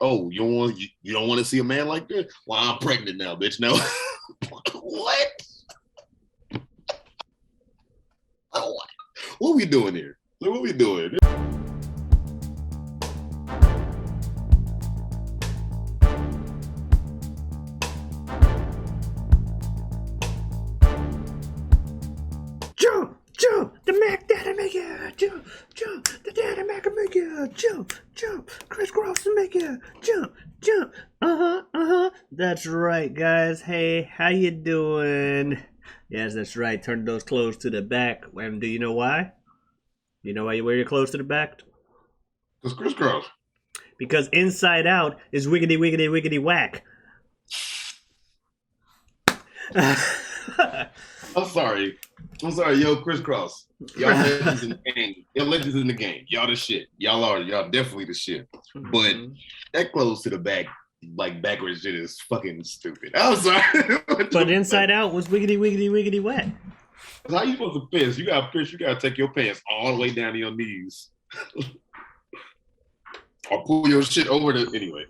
oh, you don't want to see a man like this? Well, I'm pregnant now, bitch. No. What? Oh, what are we doing here? What are we doing? Jump, the Mac Daddy make it. Jump, the Daddy Mac make it. Jump, crisscross to make it. Jump. That's right, guys. Hey, how you doing? Yes, that's right. Turn those clothes to the back. And do you know why? You know why you wear your clothes to the back? It's crisscross. Because inside out is wiggity whack. I'm sorry, yo, crisscross. Y'all legends in the game. Y'all legends in the game. Y'all the shit. Y'all definitely the shit. But that close to the back, like backwards shit is fucking stupid. I'm sorry. But inside out was wiggity whack. How you supposed to piss? You gotta take your pants all the way down to your knees. Or pull your shit over the anyway.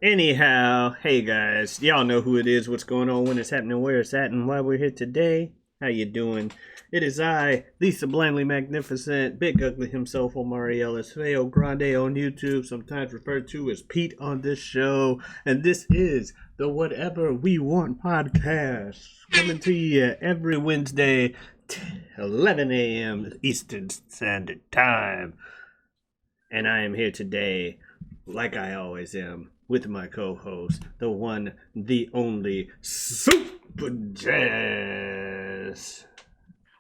Anyhow, hey guys, y'all know who it is, what's going on, when it's happening, where it's at, and why we're here today. How you doing? It is I, the sublimely magnificent, big ugly himself, Omari, feogrande on YouTube, sometimes referred to as Pete on this show, and this is the Whatever We Want podcast, coming to you every Wednesday, 11 a.m. Eastern Standard Time. And I am here today, like I always am, with my co-host, the one, the only, Superjaz.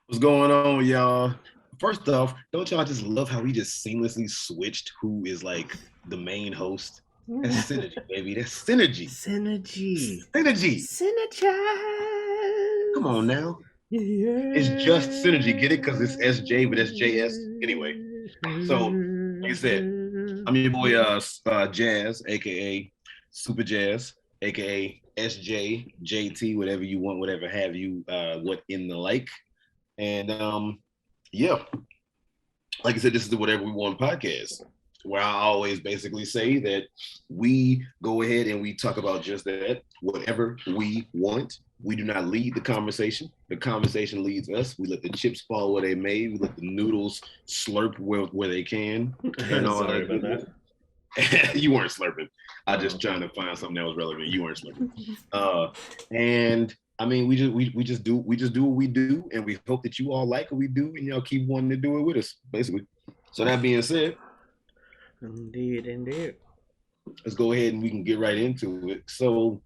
What's going on, y'all? First off, don't y'all just love how we just seamlessly switched who is like the main host? That's synergy, baby. That's synergy. Synergy. Come on now. Yeah. It's just synergy. Get it? Because it's SJ, but SJS. Anyway, so like I said, I'm your boy Jazz, aka Superjaz, aka SJ, JT, whatever you want, whatever have you, what in the like. And yeah, like I said, this is the Whatever We Want podcast, where I always basically say that we go ahead and we talk about just that, whatever we want. We do not lead the conversation. The conversation leads us. We let the chips fall where they may. We let the noodles slurp where they can. And all Sorry that. about that. You weren't slurping. I just trying to find something that was relevant. You weren't slurping. And I mean, we just do what we do, and we hope that you all like what we do, and y'all keep wanting to do it with us, basically. So that being said, Indeed. Let's go ahead and we can get right into it. So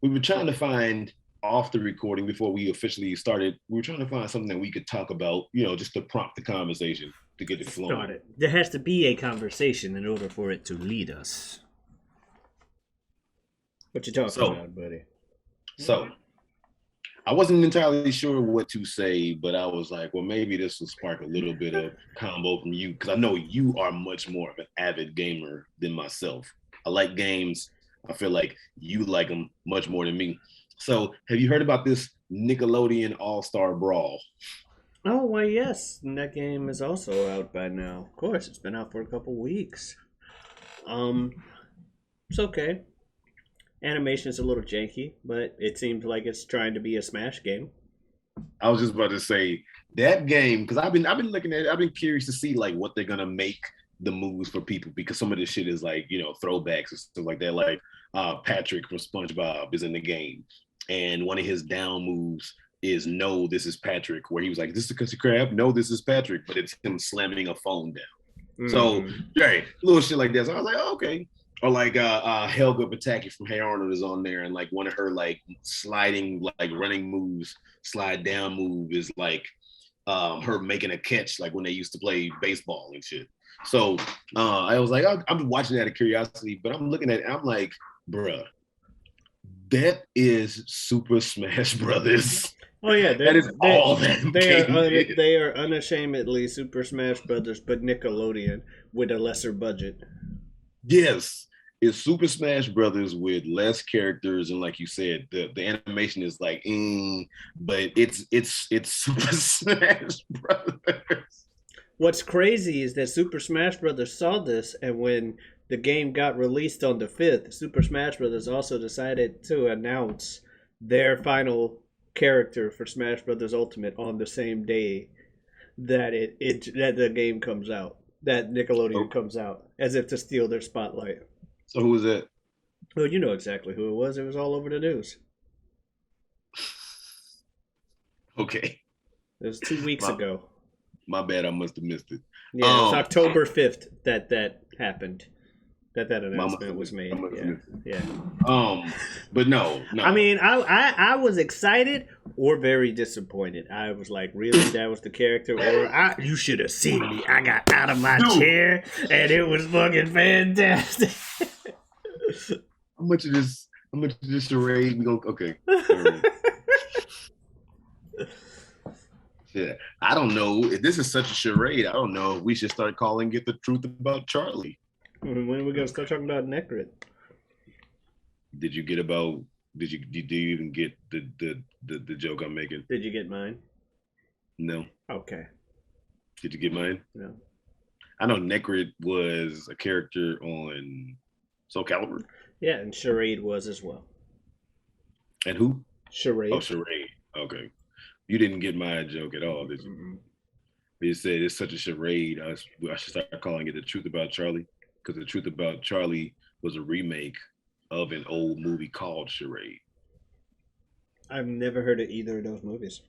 we were trying to find off the recording before we officially started. We were trying to find something that we could talk about, just to prompt the conversation to get it flowing. Started. There has to be a conversation in order for it to lead us. What you talking about, buddy? So I wasn't entirely sure what to say, but I was like, well, maybe this will spark a little bit of combo from you, because I know you are much more of an avid gamer than myself. I like games. I feel like you like them much more than me. So have you heard about this Nickelodeon All-Star Brawl? Oh, why, yes. And that game is also out by now. Of course, it's been out for a couple weeks. It's okay. Animation's a little janky, but it seems like it's trying to be a Smash game. I was just about to say that game, because I've been looking at it. I've been curious to see like what they're gonna make the moves for people, because some of this shit is like, throwbacks and stuff like that. Like Patrick from SpongeBob is in the game, and one of his down moves is "No, this is Patrick," where he was like, "This is a Krusty Krab. No, this is Patrick," but it's him slamming a phone down. So, right, little shit like that. So I was like, oh, okay. Or like Helga Pataki from Hey Arnold is on there, and like one of her like sliding, like running moves, slide down move is like her making a catch, like when they used to play baseball and shit. So I was like, I'm watching that out of curiosity, but I'm looking at it, I'm like, bruh, that is Super Smash Brothers. Oh yeah, that is all that they are unashamedly Super Smash Brothers, but Nickelodeon with a lesser budget. Yes, it's Super Smash Brothers with less characters, and like you said, the animation is like, but it's Super Smash Brothers. What's crazy is that Super Smash Brothers saw this, and when the game got released on the 5th, Super Smash Bros. Also decided to announce their final character for Smash Bros. Ultimate on the same day that that the game comes out, that Nickelodeon comes out, as if to steal their spotlight. So who was that? Well, you know exactly who it was. It was all over the news. Okay. It was 2 weeks ago. My bad. I must have missed it. Yeah, it was October 5th that happened. That announcement was made. Yeah. But no. I mean, I was excited or very disappointed. I was like, really, that was the character? Or you should have seen me. I got out of my chair and it was fucking fantastic. How much of this charade we go? Okay. Yeah, I don't know. This is such a charade. I don't know if we should start calling it the truth about Charlie. When are we gonna start talking about Necrit? Did you even get the joke I'm making? Did you get mine? No. Okay. Did you get mine? No. I know Necrit was a character on Soul Calibur. Yeah, and Charade was as well. And who? Charade. Oh, Charade. Okay. You didn't get my joke at all, did you? Mm-hmm. You said it's such a charade. I should start calling it The Truth About Charlie, because The Truth About Charlie was a remake of an old movie called Charade. I've never heard of either of those movies.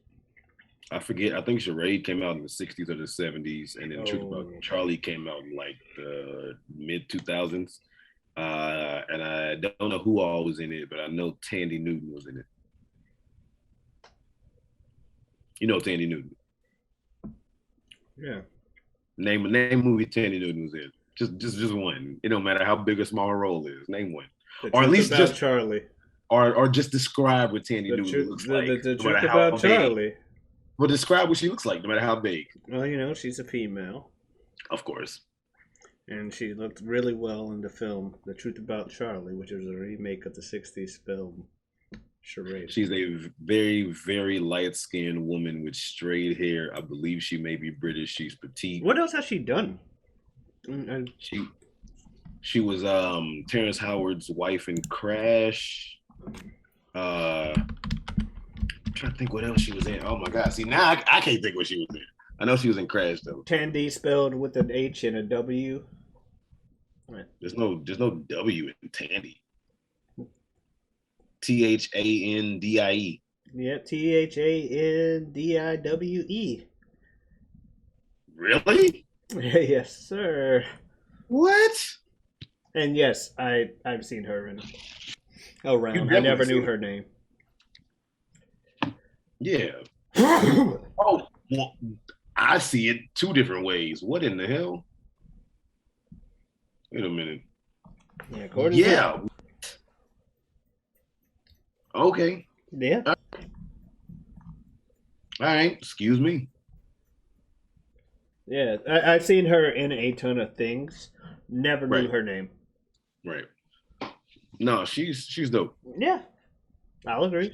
I forget. I think Charade came out in the 60s or the 70s, and then Truth About Charlie came out in like the mid 2000s. And I don't know who all was in it, but I know Tandy Newton was in it. You know Tandy Newton. Yeah. Name movie Tandy Newton was in. Just one. It don't matter how big or small a role is. Name one. Or at least just Charlie. Or just describe what Tandy Newton looks like. The truth about Charlie. Well, describe what she looks like, no matter how big. Well, you know, she's a female. Of course. And she looked really well in the film The Truth About Charlie, which was a remake of the 60s film Charade. She's a very, very light-skinned woman with straight hair. I believe she may be British. She's petite. What else has she done? She was Terrence Howard's wife in Crash. I'm trying to think what else she was in. Oh my God! See, now I can't think what she was in. I know she was in Crash though. Tandy spelled with an H and a W. Right. There's no W in Tandy. THANDIE. Yeah, THANDIWE. Really? Yes, sir. What? And yes, I've seen her in around. I never knew her name. Yeah. Oh, well, I see it two different ways. What in the hell? Wait a minute. Yeah. Okay. Yeah. All right. Excuse me. Yeah, I've seen her in a ton of things. Never knew her name. Right. No, she's dope. Yeah, I'll agree.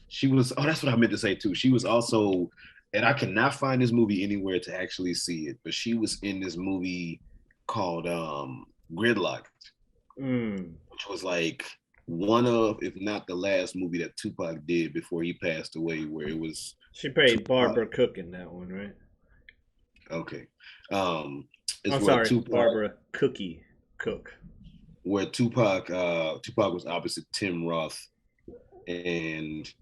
She was. Oh, that's what I meant to say too. She was also, and I cannot find this movie anywhere to actually see it, but she was in this movie called Gridlocked, which was like one of, if not the last movie that Tupac did before he passed away, where it was. She played Barbara Cook in that one, right? Okay. I'm sorry, Barbara Cookie Cook. Where Tupac was opposite Tim Roth, and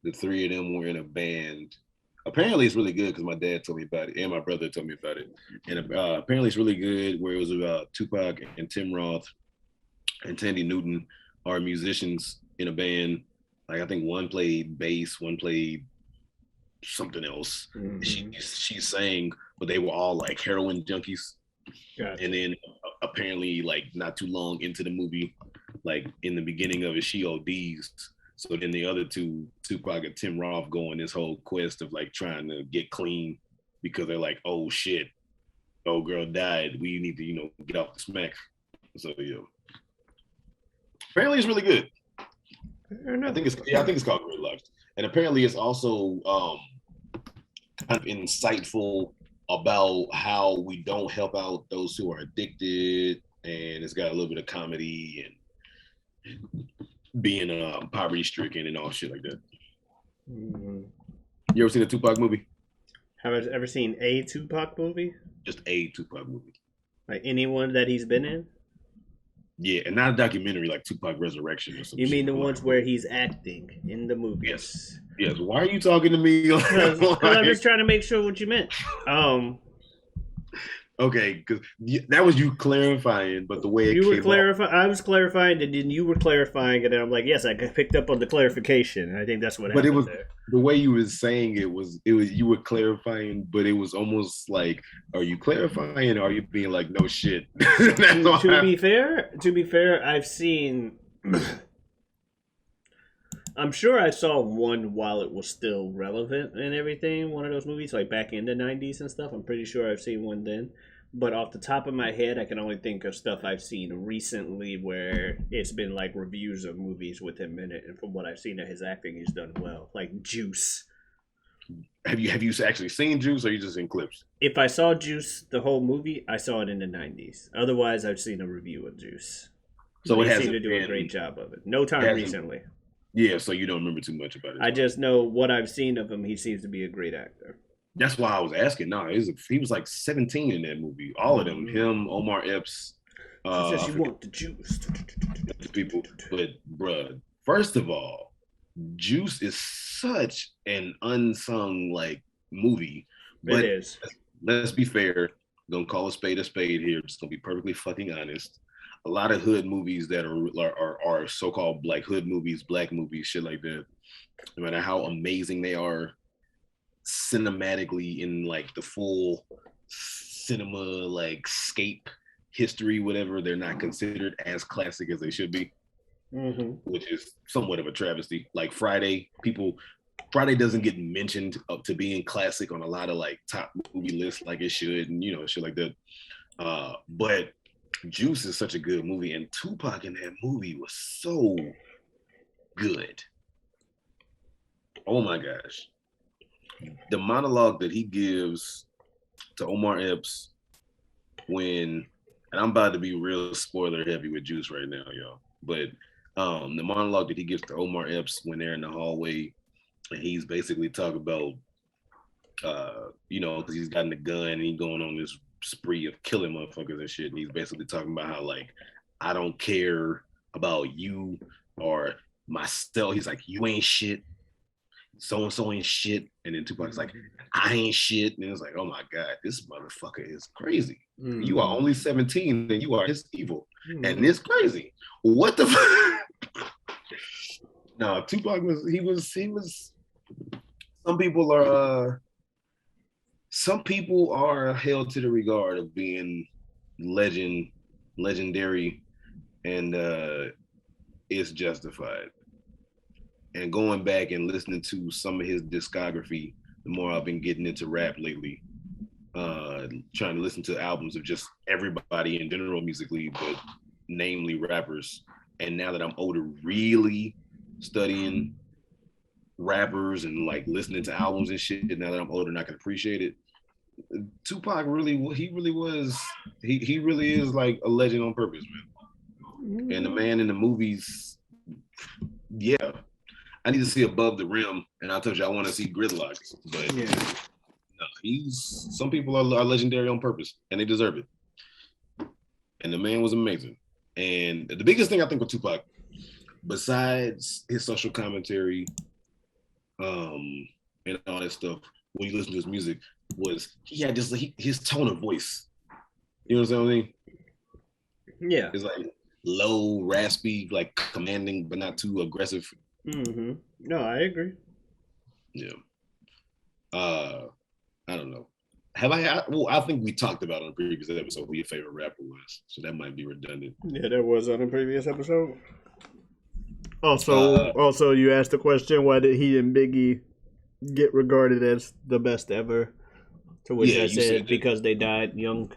the three of them were in a band. Apparently, it's really good because my dad told me about it, and my brother told me about it. And apparently, it's really good. Where it was about Tupac and Tim Roth and Tandy Newton are musicians in a band. Like I think one played bass, one played something else. Mm-hmm. She sang, but they were all like heroin junkies. Gotcha. And then apparently, like not too long into the movie, like in the beginning of it, she ODs. So then the other two, Tupac and Tim Roth, go on this whole quest of like trying to get clean because they're like, oh shit, old girl died. We need to, get off the smack. So apparently it's really good. I think it's called Gridlocked. And apparently it's also kind of insightful about how we don't help out those who are addicted and it's got a little bit of comedy and being poverty stricken and all shit like that. Mm-hmm. You ever seen a Tupac movie? Have I ever seen a Tupac movie? Just a Tupac movie. Like anyone that he's been in? Yeah, and not a documentary like Tupac Resurrection or some You shit. mean the ones where he's acting in the movies? Yes. Yes. Why are you talking to me? Because I'm just trying to make sure what you meant. Okay, because that was you clarifying, but the way it you were came clarifying, I was clarifying, and then you were clarifying, and then I'm like, yes, I picked up on the clarification. I think that's what happened. But it was there. The way you were saying it was you were clarifying, but it was almost like, are you clarifying? Or are you being like, no shit? To be fair, I've seen. I'm sure I saw one while it was still relevant and everything. One of those movies, like back in the '90s and stuff. I'm pretty sure I've seen one then. But off the top of my head, I can only think of stuff I've seen recently where it's been like reviews of movies with him in it. And from what I've seen of his acting, he's done well. Like Juice. Have you actually seen Juice, or are you just in clips? If I saw Juice, the whole movie, I saw it in the '90s. Otherwise, I've seen a review of Juice. So they seem to do a great job of it. No time recently. Yeah, so you don't remember too much about it. I just know what I've seen of him. He seems to be a great actor. That's why I was asking. No, he was like 17 in that movie. All of them. Him, Omar Epps. She says you want the juice. People. But, bruh, first of all, Juice is such an unsung, like, movie. But it is. Let's be fair. Gonna call a spade here. Just gonna be perfectly fucking honest. A lot of hood movies that are so-called like hood movies, black movies, shit like that, no matter how amazing they are cinematically in like the full cinema like scape history, whatever, they're not considered as classic as they should be, which is somewhat of a travesty. Like Friday doesn't get mentioned up to being classic on a lot of like top movie lists like it should, and shit like that. But Juice is such a good movie, and Tupac in that movie was so good. Oh my gosh. The monologue that he gives to Omar Epps and I'm about to be real spoiler heavy with Juice right now, y'all, but the monologue that he gives to Omar Epps when they're in the hallway, and he's basically talking about, because he's gotten the gun and he's going on this spree of killing motherfuckers and shit, and he's basically talking about how, like, I don't care about you or myself. He's like, you ain't shit, so and so ain't shit, and then Tupac's like, I ain't shit, and it's like, oh my god, this motherfucker is crazy. You are only 17 and you are his evil, and it's crazy. What the fuck? No, Tupac was some people are held to the regard of being legendary, and it's justified. And going back and listening to some of his discography, the more I've been getting into rap lately, trying to listen to albums of just everybody in general musically, but namely rappers. And now that I'm older, really studying rappers and like listening to albums and shit, now that I'm older and I can appreciate it, Tupac really is like a legend on purpose, man. And the man in the movies, yeah, I need to see Above the Rim, and I told you I want to see Gridlocks, but no, some people are legendary on purpose, and they deserve it. And the man was amazing. And the biggest thing I think with Tupac, besides his social commentary, and all that stuff, when you listen to his music, was he had just his tone of voice. You know what I'm saying? Yeah, it's like low, raspy, like commanding, but not too aggressive. No, I agree. Yeah. I don't know. I think we talked about on a previous episode who your favorite rapper was, so that might be redundant. Yeah, that was on a previous episode. Also, you asked the question, why did he and Biggie get regarded as the best ever? To which I said because they died young.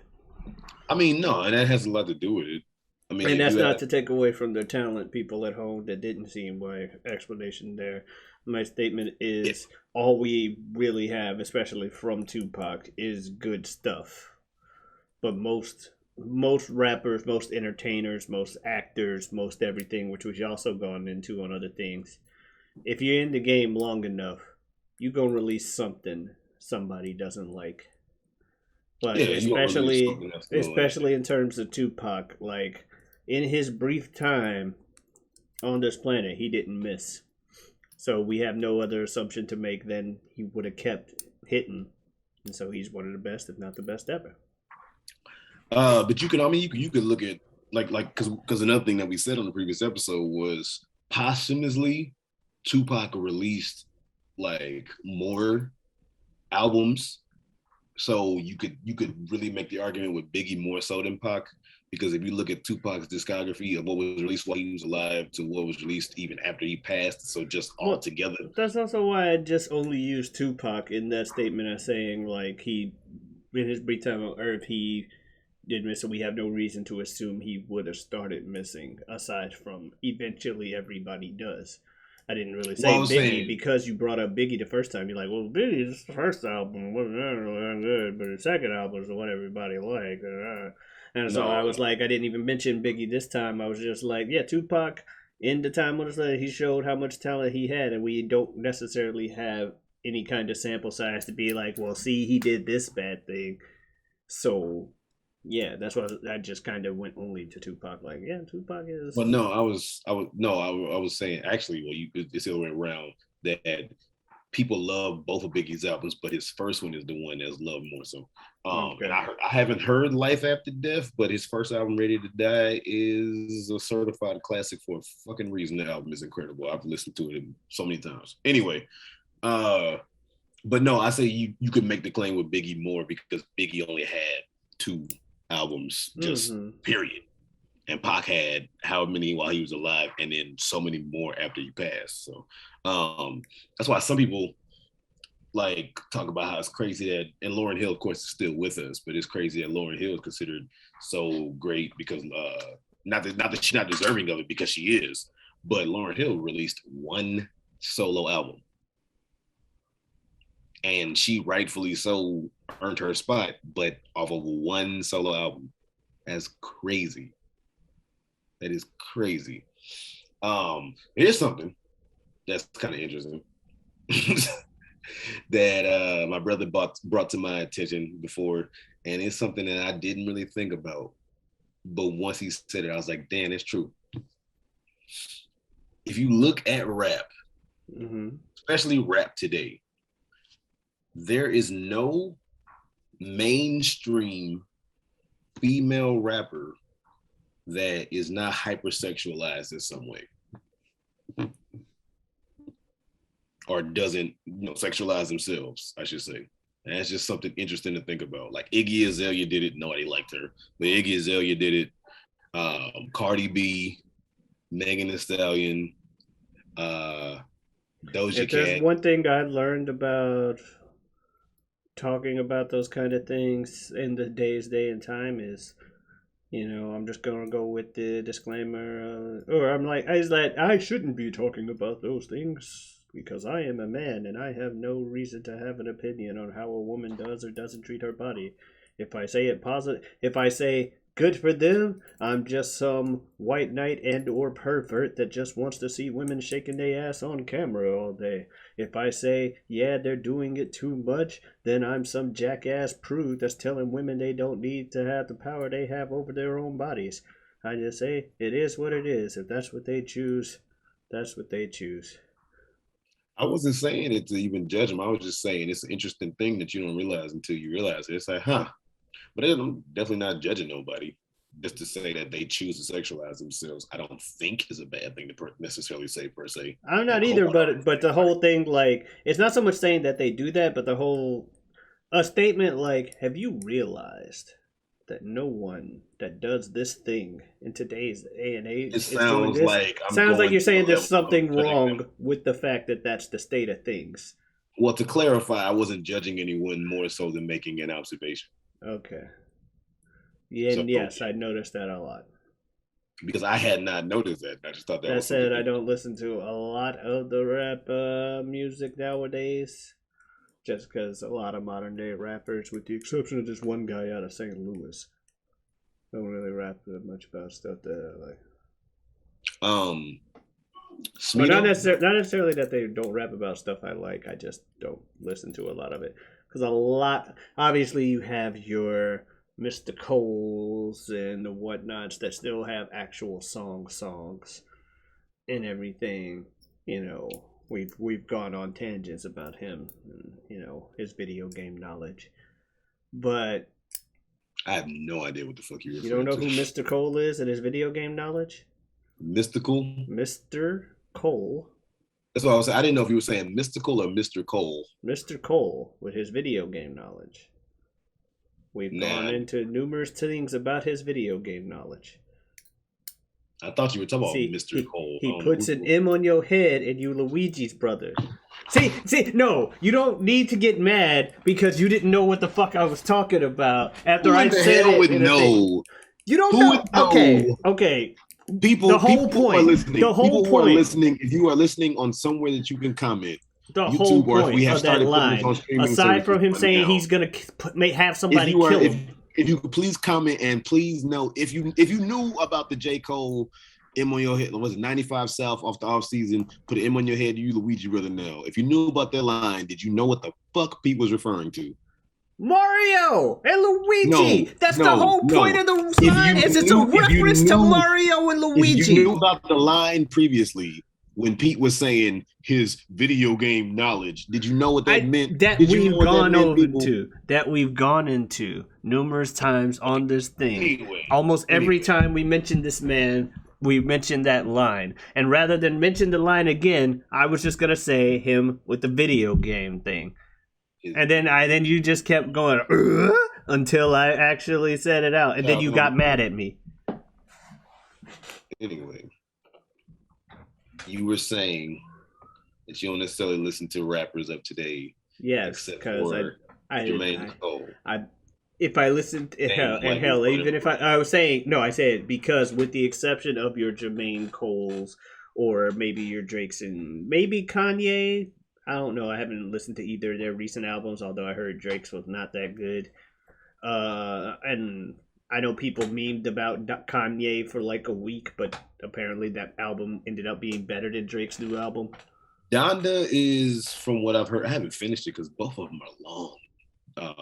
I mean, no, and that has a lot to do with it. I mean, and that's not to take away from their talent, people at home that didn't see my explanation there. My statement is all we really have, especially from Tupac, is good stuff. But most most rappers, most entertainers, most actors, most everything, which we've also gone into on other things. If you're in the game long enough, you gonna release something somebody doesn't like. But Yeah, you gonna release especially something that's gonna like. especially in terms of Tupac, like in his brief time on this planet, he didn't miss. So we have no other assumption to make than he would have kept hitting. And so he's one of the best, if not the best ever. But you can, I mean, you could look at because another thing that we said on the previous episode was posthumously, Tupac released like more albums, so you could really make the argument with Biggie more so than Pac, because if you look at Tupac's discography of what was released while he was alive to what was released even after he passed, so just all Well, together. that's also why I just only used Tupac in that statement as saying like he in his brief time on Earth he did miss, so we have no reason to assume he would have started missing, aside from eventually everybody does. I didn't really Well, say I was Biggie saying, because you brought up Biggie the first time. You're like, well, Biggie's first album wasn't really that good, but the second album is what everybody liked. And so I no, was like, I didn't even mention Biggie this time. I was just like, yeah, Tupac, in the time when he showed how much talent he had, and we don't necessarily have any kind of sample size to be like, well, see, he did this bad thing. So yeah, that's why I just kind of went only to Tupac. Like, yeah, Tupac is. but no, I was saying actually, well, it's the other way around, that people love both of Biggie's albums, but his first one is the one that's loved more so. And Okay. I haven't heard Life After Death, but his first album, Ready to Die, is a certified classic for a fucking reason. The album is incredible. I've listened to it so many times. Anyway, uh, but no, I say you could make the claim with Biggie more because Biggie only had two albums, just Mm-hmm. period. And Pac had how many while he was alive, and then so many more after he passed. So that's why some people like talk about how it's crazy that, and Lauryn Hill, of course, is still with us, but it's crazy that Lauryn Hill is considered so great because not that she's not deserving of it, because she is, but Lauryn Hill released one solo album, and she rightfully so earned her spot, but off of one solo album. That's crazy. That is crazy. Here's something that's kind of interesting that my brother brought to my attention before, and it's something that I didn't really think about. But once he said it, I was like, damn, it's true. If you look at rap, Mm-hmm. especially rap today, there is no mainstream female rapper that is not hypersexualized in some way or doesn't sexualize themselves, I should say. And that's just something interesting to think about. Like Iggy Azalea did it. Nobody liked her, but Iggy Azalea did it. Cardi B, Megan Thee Stallion, uh, Doja If there's Cat. one thing I learned about talking about those kind of things in the day and time is, I'm just gonna go with the disclaimer, or I shouldn't be talking about those things because I am a man and I have no reason to have an opinion on how a woman does or doesn't treat her body. If I say it positive, if I say good for them, I'm just some white knight and or pervert that just wants to see women shaking their ass on camera all day. If I say, yeah, they're doing it too much, then I'm some jackass prude that's telling women they don't need to have the power they have over their own bodies. I just say, it is what it is. If that's what they choose, that's what they choose. I wasn't saying it to even judge them. I was just saying it's an interesting thing that you don't realize until you realize it. It's like, huh. But I'm definitely not judging nobody. Just to say that they choose to sexualize themselves, I don't think is a bad thing to necessarily say per se. I'm And not I hope either, I don't but the whole thing, like, it's not so much saying that they do that, but the whole a statement like, have you realized that no one that does this thing in today's day and it age is doing sounds this? like I'm Sounds like going you're to the saying there's level of something judging them. wrong with the fact that that's the state of things. Well, to clarify, I wasn't judging anyone more so than making an observation. Okay. Yeah, So and yes, I noticed that a lot. because I had not noticed that, I just thought that That was something said, I interesting. don't listen to a lot of the rap music nowadays, just because a lot of modern day rappers, with the exception of this one guy out of St. Louis, Don't really rap much about stuff that I like. But not necessarily that they don't rap about stuff I like. I just don't listen to a lot of it because obviously you have your Mr. Coles and the whatnots that still have actual songs and everything. You know, we've gone on tangents about him and his video game knowledge, but I have no idea what the fuck you're referring to. You don't know who Mr. Cole is and his video game knowledge? Mystical? Mr. Cole. That's what I was saying. I didn't know if you were saying mystical or Mr. Cole. Mr. Cole with his video game knowledge. We've gone into numerous things about his video game knowledge. I thought you were talking about Mr. Cole. He puts an M on your head and you Luigi's brother. See, no, you don't need to get mad because you didn't know what the fuck I was talking about after I said it. Would know? You don't know? Okay. People are listening. Who are listening, if you are listening on somewhere that you can comment, the YouTube, whole point we have of that line, aside from him saying he's gonna have somebody kill him. If you could please comment and please know if you knew about the J. Cole M on your head, was it 95 South off the off season? Put an M on your head, you Luigi brother now. If you knew about that line, did you know what the fuck Pete was referring to? Mario and Luigi. That's the whole point of the line. It's a reference to Mario and Luigi. If you knew about the line previously when Pete was saying his video game knowledge, did you know what that meant? That we've gone into numerous times on this thing. Anyway, almost every time we mention this man, we mention that line. And rather than mention the line again, I was just gonna say him with the video game thing. And then you just kept going until I actually said it out, and then you got mad at me. Anyway, you were saying that you don't necessarily listen to rappers of today. Yes, because if I listened to hell, even if I said because with the exception of your Jermaine Coles or maybe your Drakes and maybe Kanye. I don't know. I haven't listened to either of their recent albums, although I heard Drake's was not that good. And I know people memed about Kanye for like a week, but apparently that album ended up being better than Drake's new album. Donda is, from what I've heard, I haven't finished it because both of them are long.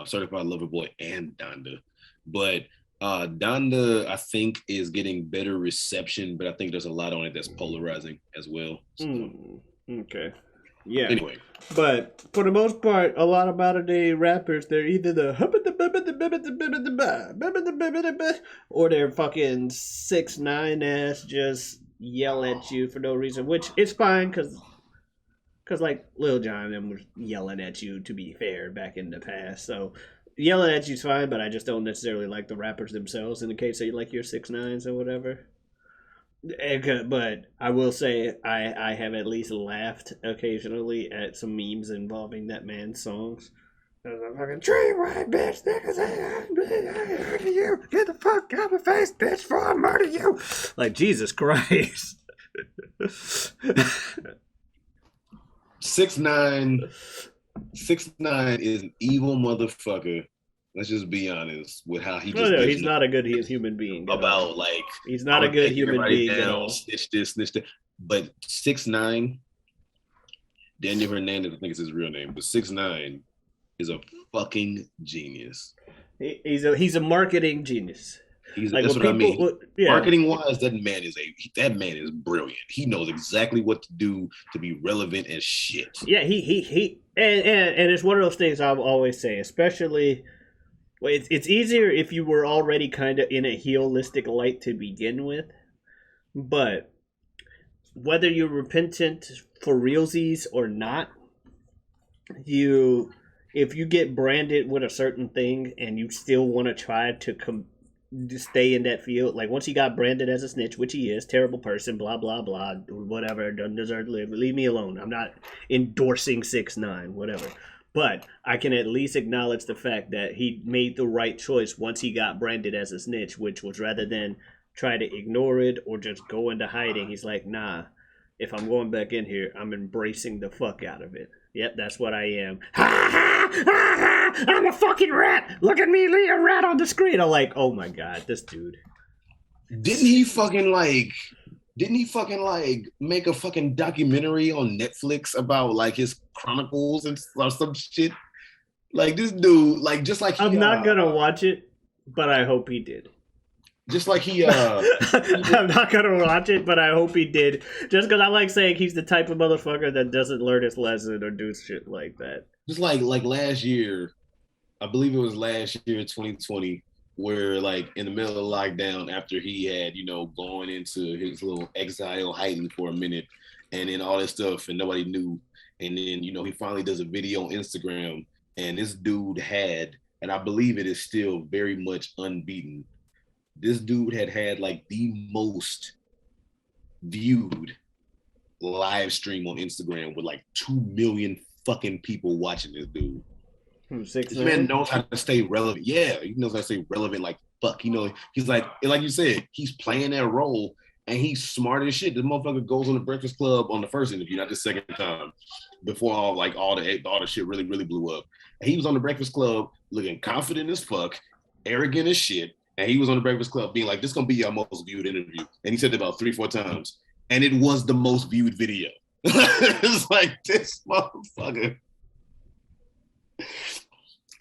Certified Lover Boy and Donda. But Donda, I think, is getting better reception, but I think there's a lot on it that's polarizing as well. So. Okay. Yeah. Anyway. But for the most part, a lot of modern day rappers, they're either or they're fucking 6ix9ine ass just yell at you for no reason, which is fine because like Lil Jon and them was yelling at you, to be fair, back in the past. So yelling at you's fine, but I just don't necessarily like the rappers themselves in the case that you like your 6ix9ines or whatever. But I will say I have at least laughed occasionally at some memes involving that man's songs. I'm fucking tree white bitch, niggas, I you. Get the fuck out of my face, bitch, before I murder you. Like, Jesus Christ. 6ix9ine is an evil motherfucker. Let's just be honest with how he just. No, he's not a good human being. About like he's not a good human being. Snitch this. But 6ix9ine, Daniel Hernandez, I think is his real name, but 6ix9ine is a fucking genius. He's a marketing genius. That's what I mean. Marketing wise, that man is brilliant. He knows exactly what to do to be relevant as shit. Yeah, he and it's one of those things I'll always say, especially. Well, it's easier if you were already kind of in a heelistic light to begin with, but whether you're repentant for realsies or not, if you get branded with a certain thing and you still want to try to stay in that field, like once he got branded as a snitch, which he is, terrible person, blah blah blah, whatever, doesn't deserve to live. Leave me alone. I'm not endorsing 6ix9ine, whatever. But I can at least acknowledge the fact that he made the right choice once he got branded as a snitch, which was rather than try to ignore it or just go into hiding, he's like, nah, if I'm going back in here, I'm embracing the fuck out of it. Yep, that's what I am. Ha ha ha ha! I'm a fucking rat. Look at me, leave a rat on the screen. I'm like, oh my god, this dude. Didn't he fucking like? Didn't he fucking like make a fucking documentary on Netflix about like his chronicles and or some shit? Like this dude, like just like he, I'm not gonna watch it, but I hope he did. just like he, I'm not gonna watch it, but I hope he did. Just because I like saying he's the type of motherfucker that doesn't learn his lesson or do shit like that. just like last year, I believe it was last year, 2020, where like in the middle of lockdown, after he had going into his little exile hiding for a minute, and then all this stuff, and nobody knew, and then he finally does a video on Instagram, and this dude had, and I believe it is still very much unbeaten. This dude had like the most viewed live stream on Instagram with like 2 million fucking people watching this dude. This man knows how to stay relevant. Yeah, he knows how to stay relevant like fuck. He's like you said, he's playing that role and he's smart as shit. This motherfucker goes on the Breakfast Club on the first interview, not the second time, before all the shit really, really blew up. And he was on the Breakfast Club looking confident as fuck, arrogant as shit. And he was on the Breakfast Club being like, this is gonna be your most viewed interview. And he said it about 3-4 times. And it was the most viewed video. It's like this motherfucker.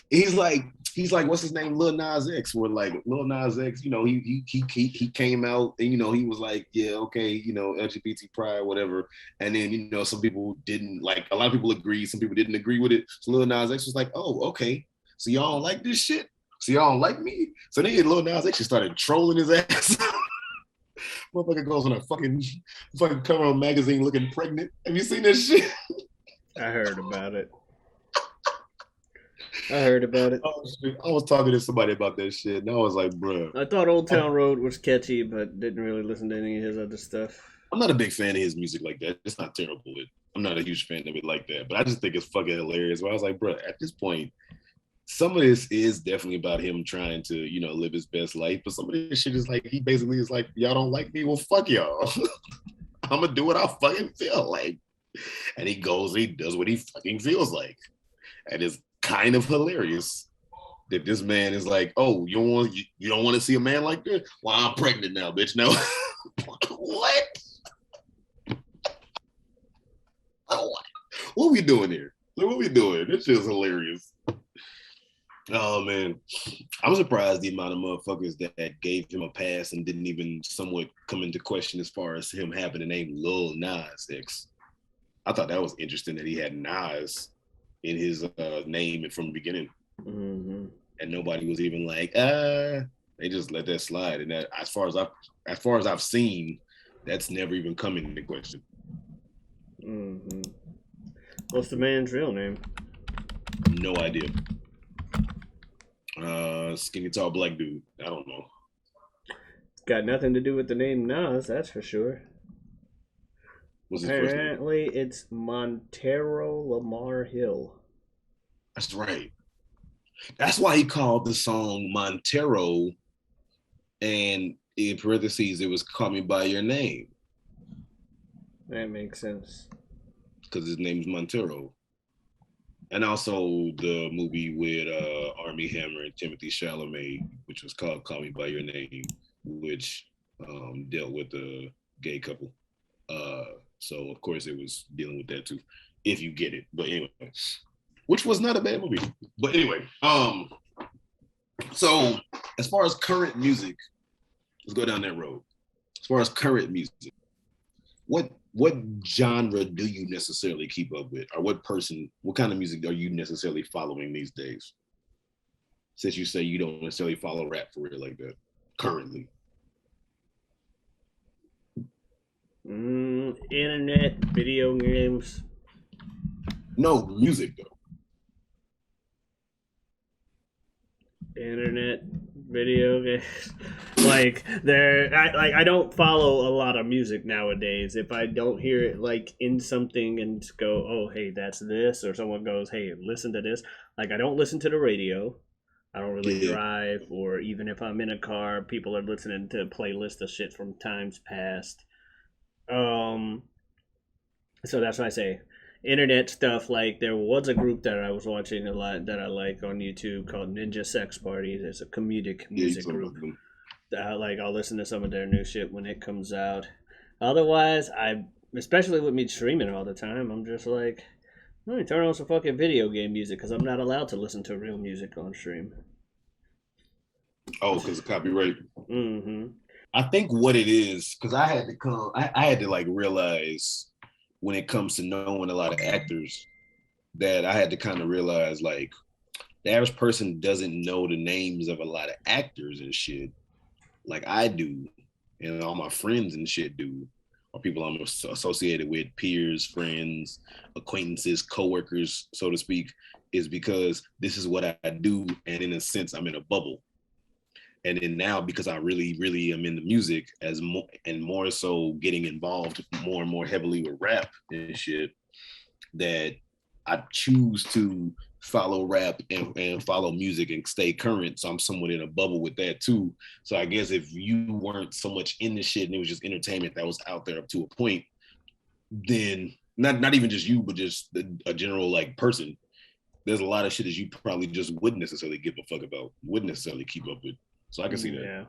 He's like, what's his name? Lil Nas X. Where like Lil Nas X, he came out and he was like, yeah, okay, LGBT pride, whatever. And then some people didn't like. A lot of people agreed, some people didn't agree with it. So Lil Nas X was like, oh, okay, so y'all don't like this shit. So y'all don't like me? So then Lil Nas actually started trolling his ass. Motherfucker goes on a fucking cover of a magazine looking pregnant. Have you seen this shit? I heard about it. I was talking to somebody about that shit, and I was like, bruh. I thought Old Town Road was catchy, but didn't really listen to any of his other stuff. I'm not a big fan of his music like that. It's not terrible. I'm not a huge fan of it like that, but I just think it's fucking hilarious. But I was like, bruh, at this point, some of this is definitely about him trying to, live his best life. But some of this shit is like, he basically is like, y'all don't like me? Well, fuck y'all. I'm going to do what I fucking feel like. And he goes, he does what he fucking feels like. And it's kind of hilarious that this man is like, oh, you don't want to see a man like this? Well, I'm pregnant now, bitch. No. What? What are we doing here? What are we doing? This shit's hilarious. Oh man, I'm surprised the amount of motherfuckers that gave him a pass and didn't even somewhat come into question as far as him having the name Lil Nas X. I thought that was interesting that he had Nas in his name from the beginning, and nobody was even like, They just let that slide, and that as far as I've seen, that's never even come into question. What's the man's real name? No idea. Skinny tall black dude. I don't know. Got nothing to do with the name Nas, that's for sure. What's his first name? Apparently, it's Montero Lamar Hill. That's right. That's why he called the song Montero, and in parentheses, it was "Call Me by Your Name." That makes sense. Because his name's Montero. And also the movie with Armie Hammer and Timothy Chalamet, which was called "Call Me by Your Name," which dealt with a gay couple. So of course it was dealing with that too, if you get it. But anyway, which was not a bad movie. But anyway, so as far as current music, let's go down that road. As far as current music, what genre do you necessarily keep up with, or what kind of music are you necessarily following these days? Since you say you don't necessarily follow rap for real like that currently. Internet, video games. No, music though. Internet, video games. I don't follow a lot of music nowadays. If I don't hear it like in something and go, oh hey, that's this, or someone goes, hey, listen to this. Like I don't listen to the radio. I don't really drive, or even if I'm in a car, people are listening to playlists of shit from times past. So that's why I say internet stuff. Like there was a group that I was watching a lot that I like on YouTube called Ninja Sex Party. There's a comedic Yeah, you music talking group. about them. Like I'll listen to some of their new shit when it comes out. Otherwise, especially with me streaming all the time, I'm just like, let me turn on some fucking video game music because I'm not allowed to listen to real music on stream. Oh, because of copyright. Mm-hmm. I think what it is, because I had to like realize when it comes to knowing a lot of actors that I had to kind of realize like the average person doesn't know the names of a lot of actors and shit like I do, and all my friends and shit do, or people I'm associated with, peers, friends, acquaintances, coworkers, so to speak, is because this is what I do, and in a sense, I'm in a bubble. And then now, because I really, really am in the music as more and more so getting involved more and more heavily with rap and shit, that I choose to follow rap and follow music and stay current. So I'm somewhat in a bubble with that too. So I guess if you weren't so much in the shit and it was just entertainment that was out there up to a point, then not even just you, but just a general like person, there's a lot of shit that you probably just wouldn't necessarily give a fuck about, wouldn't necessarily keep up with. So I can see that. Yeah.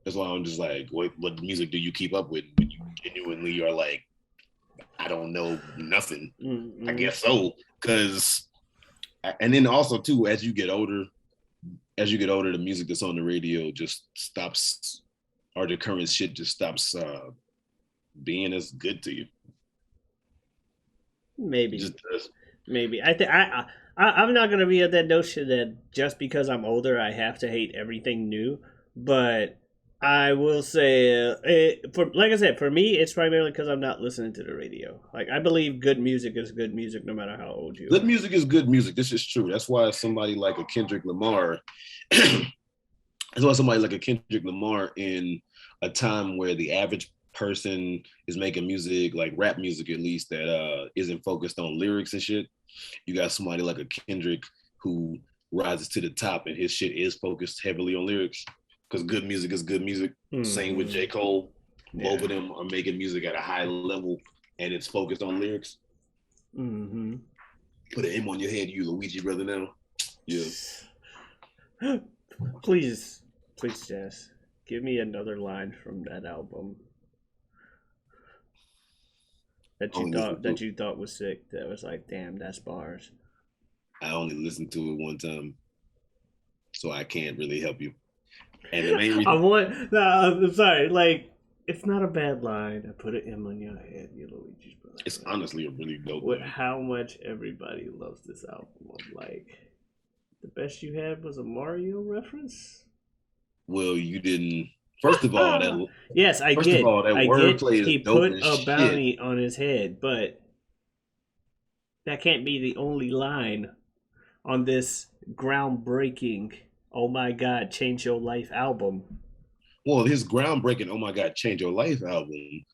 That's why I'm just like, what music do you keep up with when you genuinely are like, I don't know nothing. Mm-hmm. I guess so, because and then also too, as you get older, the music that's on the radio just stops, or the current shit just stops being as good to you. Maybe. Just does. Maybe I'm not gonna be at that notion that just because I'm older I have to hate everything new, but I will say, for like I said, for me it's primarily because I'm not listening to the radio. Like I believe good music is good music no matter how old you Good are. music is good music. This is true. That's why somebody like a Kendrick Lamar, that's why somebody like a Kendrick Lamar in a time where the average person is making music, like rap music at least, that isn't focused on lyrics and shit. You got somebody like a Kendrick who rises to the top and his shit is focused heavily on lyrics because good music is good music. Same with J. Cole. Both of them are making music at a high level and it's focused on lyrics. Mm-hmm. Put an M on your head, you Luigi brother now. Yeah. Please, Jess, give me another line from that album that you thought was sick. That was like, damn, that's bars. I only listened to it one time, so I can't really help you. And the main I reason want. No, I'm sorry. Like, it's not a bad line. I put an M on your head, you Luigi's brother. it's honestly a really dope With line. how much everybody loves this album, I'm like, the best you had was a Mario reference. Well, you didn't. First of all, Yes, I get. that I get. wordplay is He dope put as a shit. bounty on his head, but that can't be the only line on this groundbreaking, oh my god, change your life album. Well, his groundbreaking "Oh My God, Change Your Life" album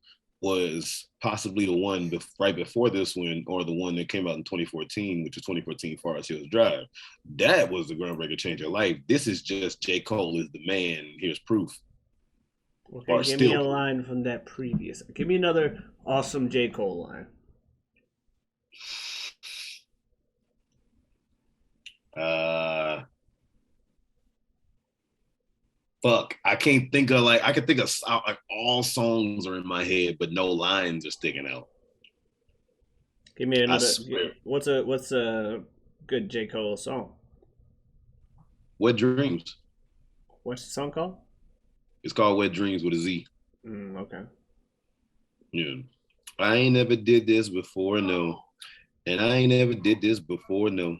was possibly the one right before this one, or the one that came out in 2014, which was 2014 Forest Hills Drive. That was the groundbreaker "Change Your Life." This is just J. Cole is the man. Here's proof. Okay, Or give me still a proof. line from that previous. Give me another awesome J. Cole line. Uh, fuck, I can't think of like I can think of like all songs are in my head, but no lines are sticking out. Give me I another. swear. What's a good J. Cole song? Wet Dreams. What's the song called? It's called Wet Dreams with a Z. Okay. Yeah. I ain't never did this before, no. And I ain't never did this before, no.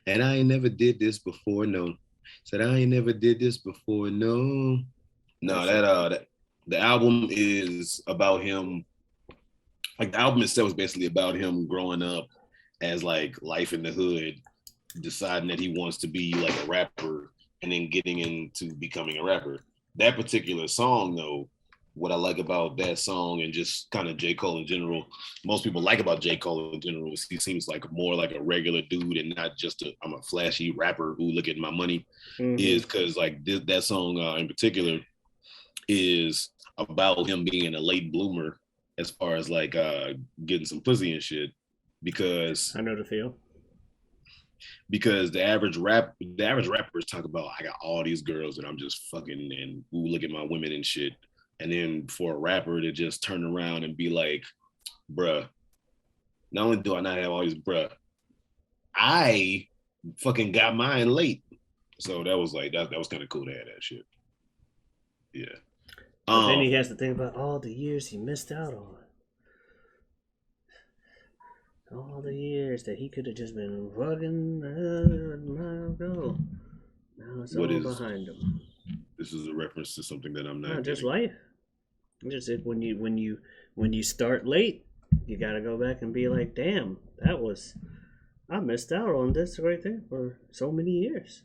And I ain't never did this before, no. Said I ain't never did this before, no. No, that the album is about him. Like the album itself is basically about him growing up as like life in the hood, deciding that he wants to be like a rapper and then getting into becoming a rapper. That particular song, though, what I like about that song and just kind of J. Cole in general, most people like about J. Cole in general is he seems like more like a regular dude and not just I'm a flashy rapper who look at my money. Is because like that song in particular is about him being a late bloomer as far as like getting some pussy and shit because I know the feel. the average rappers talk about I got all these girls and I'm just fucking and ooh, look at my women and shit. And then for a rapper to just turn around and be like, bruh, not only do I not have all these, bruh, I fucking got mine late. So that was like that was kind of cool to have that shit. Yeah. But then he has to think about all the years he missed out on. All the years that he could have just been rugging my ago. Now it's all behind him. This is a reference to something that I'm not. No, just life. Just it when you start late, you gotta go back and be like, damn, I missed out on this right there for so many years.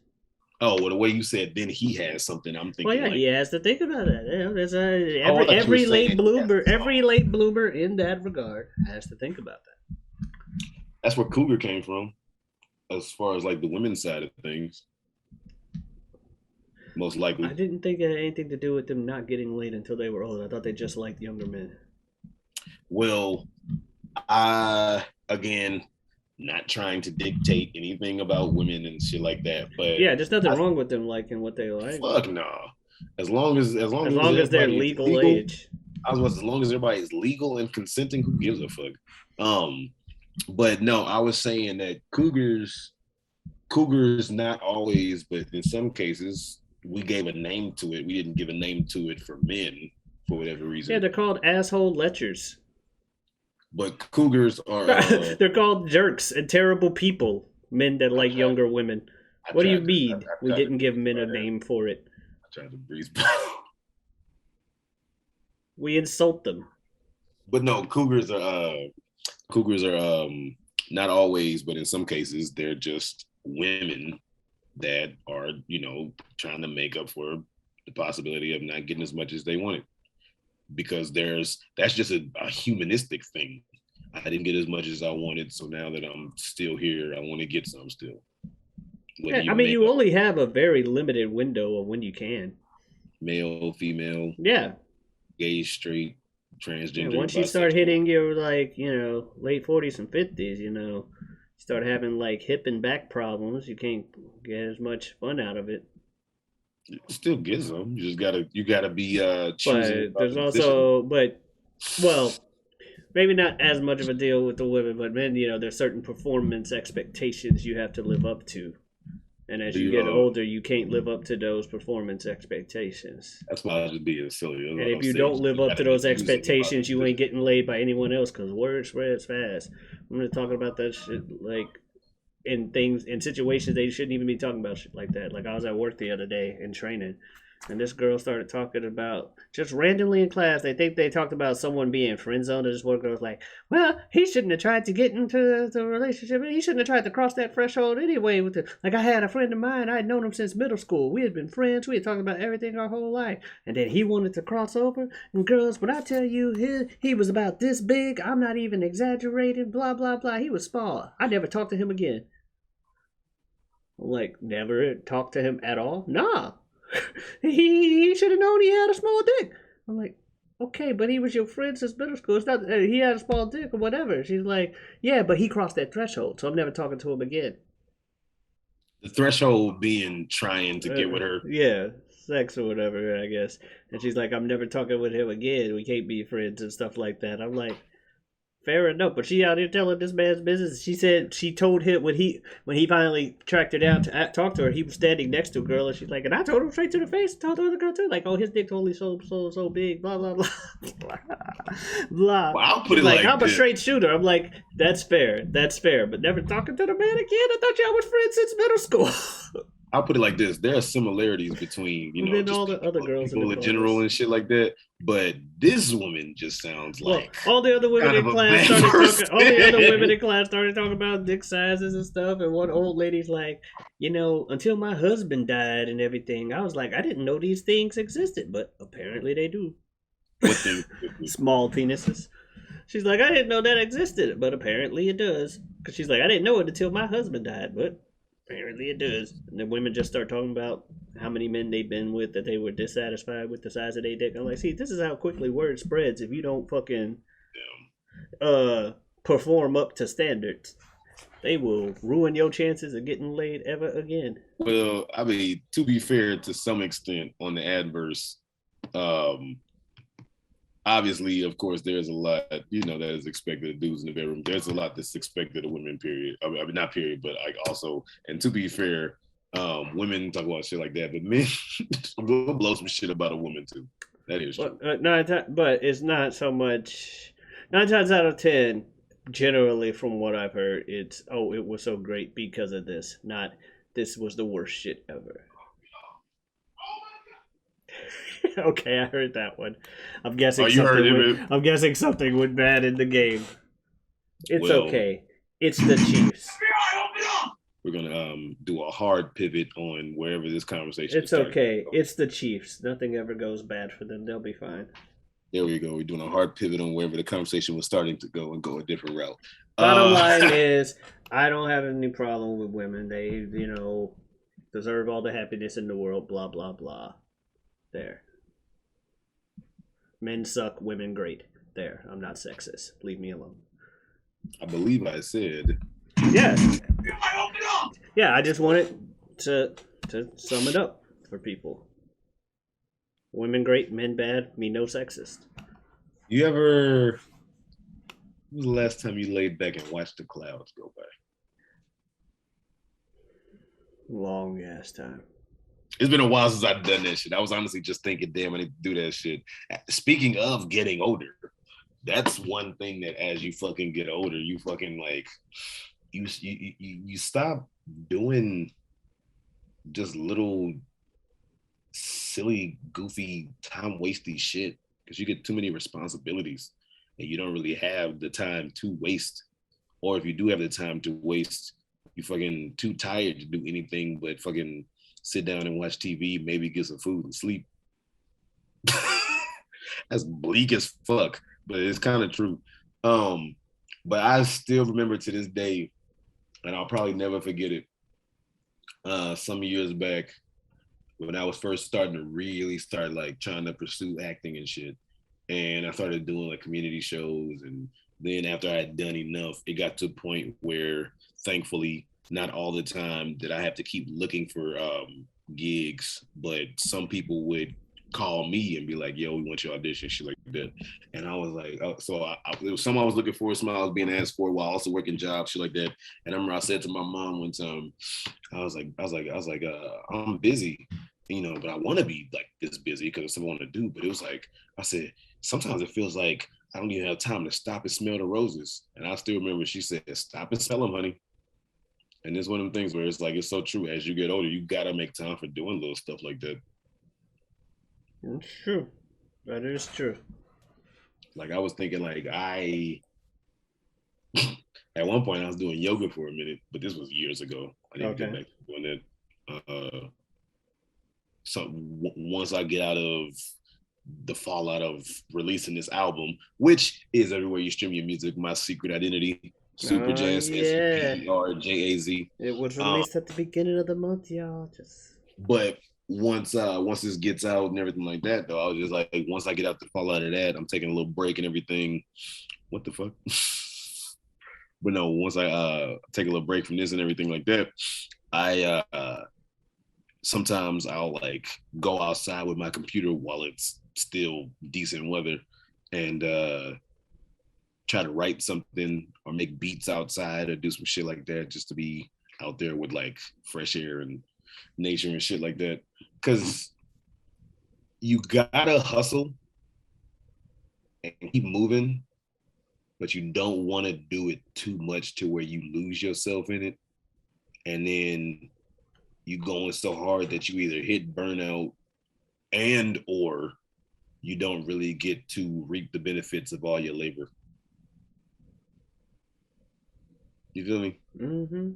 Oh, well, the way you said, then he has something. I'm thinking. Well, yeah, like, he has to think about that. Yeah, there's every late bloomer in that regard has to think about that. That's where Cougar came from, as far as like the women's side of things. Most likely. I didn't think it had anything to do with them not getting laid until they were old. I thought they just liked younger men. Well, again, not trying to dictate anything about women and shit like that, but yeah, there's nothing wrong with them liking what they like. Fuck no. As long as they're legal age. As long as everybody's legal and consenting, who gives a fuck? But no, I was saying that cougars not always, but in some cases, we gave a name to it. We didn't give a name to it for men for whatever reason. Yeah, they're called asshole lechers. But cougars are they're called jerks and terrible people. Men that like younger women. What do you mean we didn't give men a name for it? I tried to breeze. We insult them. But no, cougars are not always, but in some cases, they're just women that are, trying to make up for the possibility of not getting as much as they wanted. Because that's just a humanistic thing. I didn't get as much as I wanted, so now that I'm still here, I want to get some still. Yeah, you only have a very limited window of when you can. Male, female. Yeah. Gay, straight, transgender. Once you start hitting your late 40s and 50s, you start having like hip and back problems. You can't get as much fun out of it. You still get some. You gotta be choosing. But there's also, maybe not as much of a deal with the women, but men, there's certain performance expectations you have to live up to. And as you get older, you can't live up to those performance expectations. That's why I was just being silly. And if you don't live up to those expectations, you ain't getting laid by anyone else because word spreads fast. I'm going to talk about that shit in situations they shouldn't even be talking about shit like that. Like I was at work the other day in training, and this girl started talking about just randomly in class. They think they talked about someone being friend zoned. And this one girl was like, "Well, he shouldn't have tried to get into the relationship. He shouldn't have tried to cross that threshold anyway." Like I had a friend of mine. I had known him since middle school. We had been friends. We had talked about everything our whole life, and then he wanted to cross over. And girls, when I tell you, he was about this big. I'm not even exaggerating. Blah blah blah. He was small. I never talked to him again. Like never talked to him at all. Nah. he should have known he had a small dick. I'm like, okay, but he was your friend since middle school. It's not he had a small dick or whatever. She's like, yeah, but he crossed that threshold, so I'm never talking to him again. The threshold being trying to get with her. Yeah, sex or whatever, I guess. And she's like, I'm never talking with him again. We can't be friends and stuff like that. I'm like, fair enough, but she out here telling this man's business. She said she told him when he finally tracked her down to talk to her, he was standing next to a girl, and she's like, and I told him straight to the face, told the other girl too, like, oh, his dick's only so big, blah blah blah, blah. Well, I'll put it like I'm a straight shooter. I'm like, that's fair, but never talking to the man again. I thought y'all was friends since middle school. I'll put it like this: there are similarities between just all the other girls in general and shit like that. But this woman just sounds like all the other women in class started talking. All the other women in class started talking about dick sizes and stuff. And one old lady's like, until my husband died and everything, I was like, I didn't know these things existed, but apparently they do. What thing? Small penises. She's like, I didn't know that existed, but apparently it does. Because she's like, I didn't know it until my husband died, but apparently it does. And then women just start talking about how many men they've been with that they were dissatisfied with the size of their dick. I'm like, see, this is how quickly word spreads if you don't fucking uh perform up to standards, they will ruin your chances of getting laid ever again. Well, I mean, to be fair, to some extent, on the adverse, um, obviously, of course, there's a lot, that is expected of dudes in the bedroom. There's a lot that's expected of women, period. I mean, not period, but like also, and to be fair, women talk about shit like that, but men will blow some shit about a woman too. That is true. But it's not so much. 9 times out of 10, generally, from what I've heard, it's it was so great because of this. Not this was the worst shit ever. Okay, I heard that one. I'm guessing you heard something. it? I'm guessing something went bad in the game. It's Well, okay. It's the Chiefs. We're gonna do a hard pivot on wherever this conversation. It's okay. It's the Chiefs. Nothing ever goes bad for them. They'll be fine. There we go. We're doing a hard pivot on wherever the conversation was starting to go and go a different route. Bottom line is, I don't have any problem with women. They, deserve all the happiness in the world. Blah blah blah. There. Men suck. Women great. There. I'm not sexist. Leave me alone. I believe I said. Yeah. Yeah. I just wanted to sum it up for people. Women great, men bad, me no sexist. You ever? When was the last time you laid back and watched the clouds go by? Long ass time. It's been a while since I've done that shit. I was honestly just thinking, damn, I need to do that shit. Speaking of getting older, that's one thing that as you fucking get older, you fucking like, you stop doing just little silly, goofy, time wasting shit because you get too many responsibilities and you don't really have the time to waste. Or if you do have the time to waste, you fucking too tired to do anything but fucking sit down and watch TV, maybe get some food and sleep. That's bleak as fuck, but it's kind of true. But I still remember to this day, and I'll probably never forget it. Some years back, when I was first starting to really start like trying to pursue acting and shit, and I started doing like community shows, and then after I had done enough, it got to a point where, thankfully, not all the time did I have to keep looking for gigs, but some people would call me and be like, yo, we want your audition, shit like that. And I was like, it was something I was looking for, something I was being asked for while also working jobs, shit like that. And I remember I said to my mom one time, I was like, I'm busy, but I want to be like this busy because it's something I want to do. But it was like, I said, sometimes it feels like I don't even have time to stop and smell the roses. And I still remember she said, stop and smell them, honey. And it's one of them things where it's like, it's so true. As you get older, you got to make time for doing little stuff like that. It's true. That is true. Like I was thinking like at one point I was doing yoga for a minute, but this was years ago. I didn't get back to doing that. So once I get out of the fallout of releasing this album, which is everywhere you stream your music, my secret identity, Superjaz, SUPRJAZ. It was released at the beginning of the month, y'all. But once this gets out and everything like that, though, I was just like, once I get out the fallout of that, I'm taking a little break and everything. What the fuck? But no, once I take a little break from this and everything like that, I sometimes I'll like go outside with my computer while it's still decent weather and try to write something or make beats outside or do some shit like that just to be out there with like fresh air and nature and shit like that. Cause you gotta hustle and keep moving, but you don't want to do it too much to where you lose yourself in it. And then you going so hard that you either hit burnout and or you don't really get to reap the benefits of all your labor. You feel me? Mm-hmm.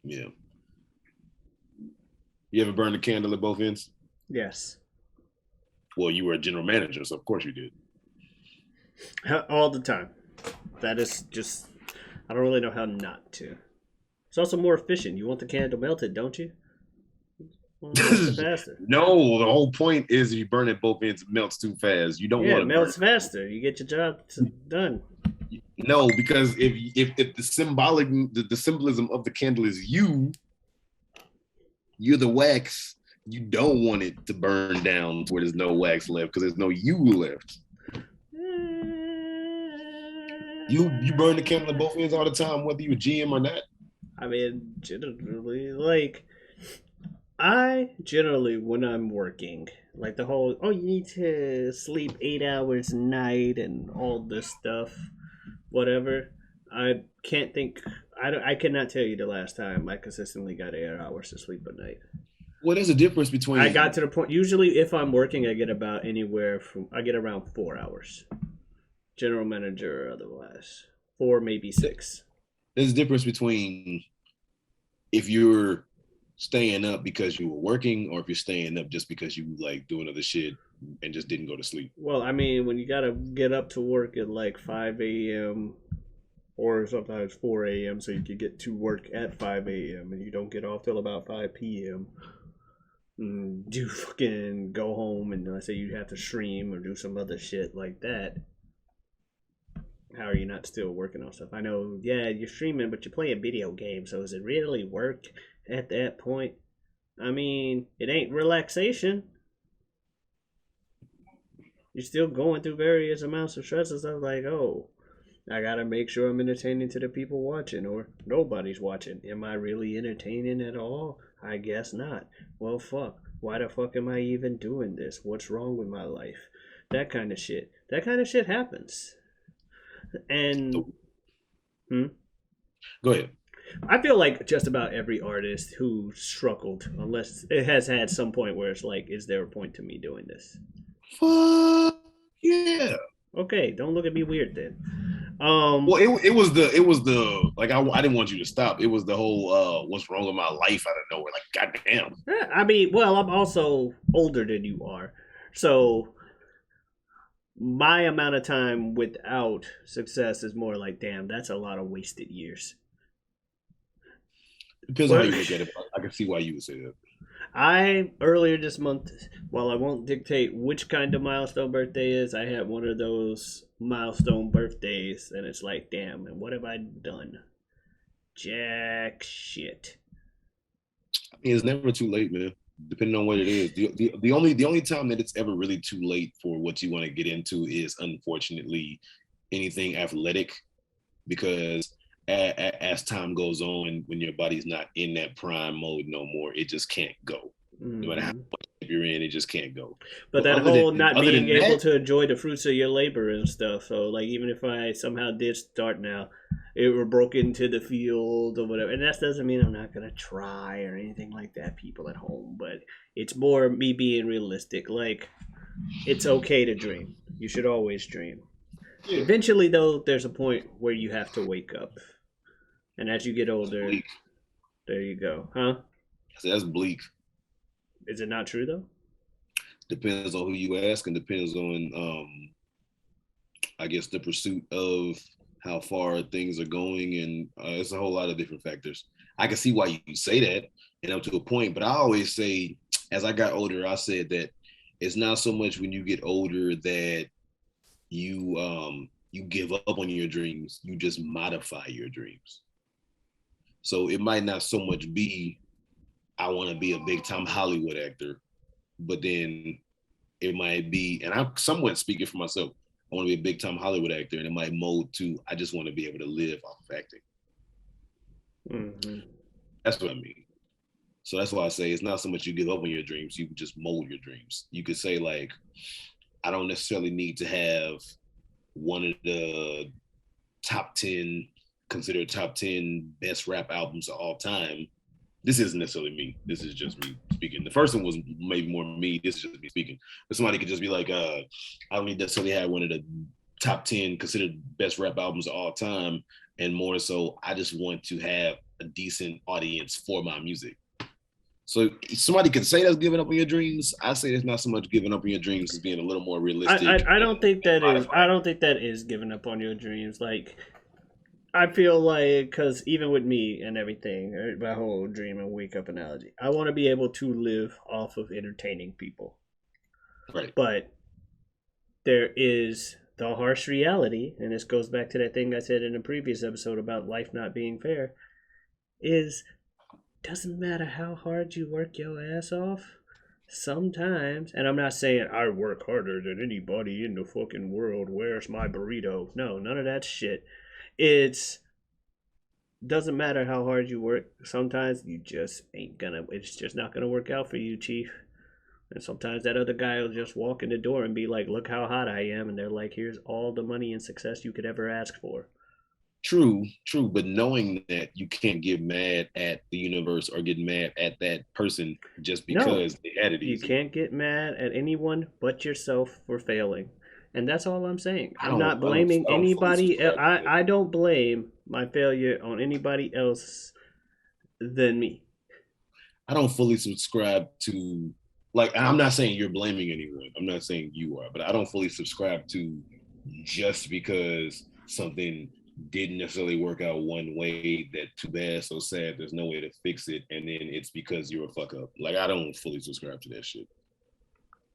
Yeah. You ever burned a candle at both ends? Yes. Well, you were a general manager, so of course you did. All the time. That is just, I don't really know how not to. It's also more efficient. You want the candle melted, don't you? Well, faster. No, the whole point is if you burn at both ends, it melts too fast. You don't want to. It melts faster. You get your job done. No, because if the symbolism of the candle is you're the wax. You don't want it to burn down where there's no wax left because there's no you left. You burn the candle at both ends all the time, whether you're a GM or not. I mean, generally, like, I generally, when I'm working, like the whole, oh, you need to sleep 8 hours a night and all this stuff, whatever. I can't think, I cannot tell you the last time I consistently got 8 hours to sleep a night. Well, there's a difference between. I got to the point, usually if I'm working, I get about I get around 4 hours. General manager or otherwise. 4, maybe 6. There's a difference between if you're staying up because you were working or if you're staying up just because you like doing other shit and just didn't go to sleep. Well, I mean, when you gotta get up to work at like 5 a.m. or sometimes 4 a.m. so you can get to work at 5 a.m. and you don't get off till about 5 p.m. Do fucking go home and let's say you have to stream or do some other shit like that. How are you not still working on stuff? I know, yeah, you're streaming, but you're playing video games, so does it really work at that point? I mean, it ain't relaxation. You're still going through various amounts of stress and stuff like, oh, I gotta make sure I'm entertaining to the people watching, or nobody's watching. Am I really entertaining at all? I guess not. Well, fuck. Why the fuck am I even doing this? What's wrong with my life? That kind of shit. That kind of shit happens. And Go ahead. I feel like just about every artist who struggled, unless it has had some point where it's like, is there a point to me doing this? Fuck yeah. Okay, don't look at me weird then. Well, it was the like I didn't want you to stop. It was the whole what's wrong with my life out of nowhere. Like goddamn. I mean, well, I'm also older than you are, so my amount of time without success is more like, damn, that's a lot of wasted years. Depends on how you look at it. I can see why you would say that. I earlier this month, while I won't dictate which kind of milestone birthday is, I had one of those milestone birthdays, and it's like, damn, and what have I done? Jack shit. I mean, it's never too late, man. Depending on what it is. The only time that it's ever really too late for what you want to get into is unfortunately anything athletic, because as time goes on, when your body's not in that prime mode no more, it just can't go. No matter how much you're in, it just can't go. But that whole not being able to enjoy the fruits of your labor and stuff. So, like, even if I somehow did start now, it were broke into the field or whatever. And that doesn't mean I'm not going to try or anything like that, people at home. But it's more me being realistic. Like, it's okay to dream. You should always dream. Yeah. Eventually, though, there's a point where you have to wake up. And as you get older, there you go. Huh? That's bleak. Is it not true, though? Depends on who you ask and depends on, I guess, the pursuit of how far things are going. And it's a whole lot of different factors. I can see why you say that, and up to a point. But I always say, as I got older, I said that it's not so much when you get older that you give up on your dreams. You just modify your dreams. So it might not so much be, I want to be a big time Hollywood actor, but then it might be, and I'm somewhat speaking for myself, I want to be a big time Hollywood actor, and it might mold to, I just want to be able to live off of acting. Mm-hmm. That's what I mean. So that's why I say it's not so much you give up on your dreams, you just mold your dreams. You could say, like, I don't necessarily need to have one of the considered top 10 best rap albums of all time. This isn't necessarily me. This is just me speaking. The first one was maybe more me. This is just me speaking. But somebody could just be like, I don't necessarily have one of the top 10 considered best rap albums of all time. And more so, I just want to have a decent audience for my music. So somebody could say that's giving up on your dreams. I say it's not so much giving up on your dreams as being a little more realistic. I don't think that is. I don't think that is giving up on your dreams. Like, I feel like, because even with me and everything, my whole dream and wake up analogy, I want to be able to live off of entertaining people. Right. But there is the harsh reality, and this goes back to that thing I said in a previous episode about life not being fair, is doesn't matter how hard you work your ass off. Sometimes, and I'm not saying I work harder than anybody in the fucking world. Where's my burrito? No, none of that shit. It's doesn't matter how hard you work. Sometimes you just ain't gonna. It's just not gonna work out for you, Chief. And sometimes that other guy will just walk in the door and be like, "Look how hot I am," and they're like, "Here's all the money and success you could ever ask for." True, but knowing that you can't get mad at the universe or get mad at that person just because they had it easy. You can't get mad at anyone but yourself for failing. And that's all I'm saying. I'm not blaming anybody. I don't blame my failure on anybody else than me. I don't fully subscribe to, like, I'm not saying you're blaming anyone. I'm not saying you are, but I don't fully subscribe to just because something didn't necessarily work out one way, that too bad, so sad, there's no way to fix it, and then it's because you're a fuck up. Like, I don't fully subscribe to that shit.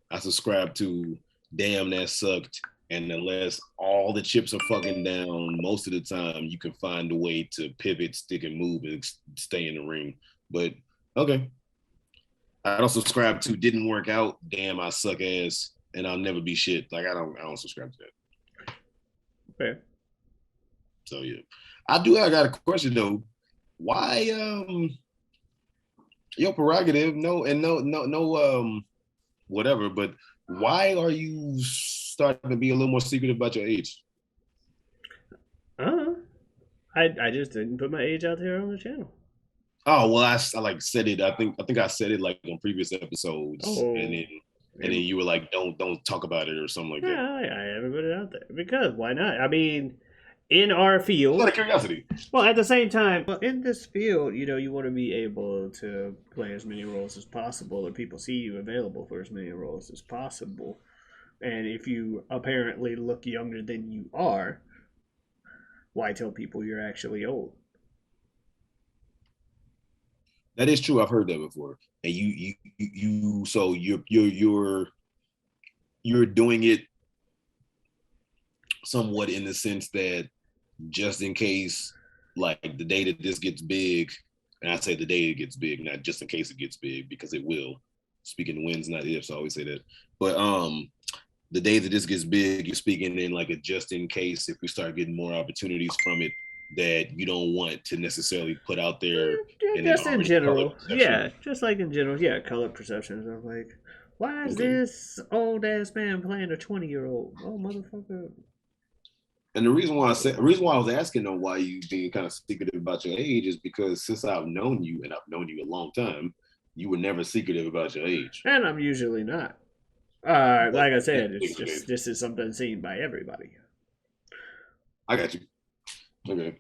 I subscribe to, damn, that sucked, and unless all the chips are fucking down, most of the time you can find a way to pivot, stick and move, and stay in the ring. But okay, I don't subscribe to didn't work out, damn, I suck ass, and I'll never be shit. Like, I don't subscribe to that. Fair. So yeah, I got a question though. Why your prerogative, no whatever, but why are you starting to be a little more secretive about your age? I just didn't put my age out there on the channel. Oh well, I like said it. I think I said it like on previous episodes, and then you were like, don't talk about it or something like that. I haven't put it out there because why not? I mean, in our field, out of curiosity. Well, at the same time, in this field, you want to be able to play as many roles as possible, and people see you available for as many roles as possible. And if you apparently look younger than you are, why tell people you're actually old? That is true. I've heard that before. And you so you're doing it somewhat in the sense that just in case, like the day that this gets big, and I say the day it gets big, not just in case it gets big, because it will. Speaking wins, not ifs, I always say that. But the day that this gets big, you're speaking in like a just in case if we start getting more opportunities from it that you don't want to necessarily put out there. Just in general. Yeah, just like in general. Yeah, color perceptions are like, why is this old ass man playing a 20-year-old? Oh, motherfucker. And the reason why I was asking though why you being kind of secretive about your age is because since I've known you, and I've known you a long time, you were never secretive about your age. And I'm usually not. Like I said, it's just this is something seen by everybody. I got you. Okay.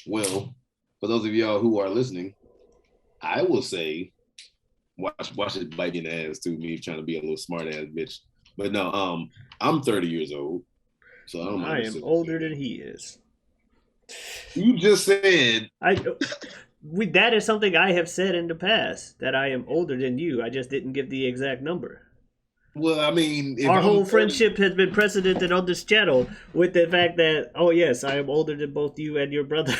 Well, for those of y'all who are listening, I will say, watch it bite in the ass to me trying to be a little smart ass bitch. But no, I'm 30 years old. So I am older than he is. You just said that is something I have said in the past, that I am older than you. I just didn't give the exact number. Well, I mean, our whole friendship has been precedented on this channel with the fact that, oh yes, I am older than both you and your brother.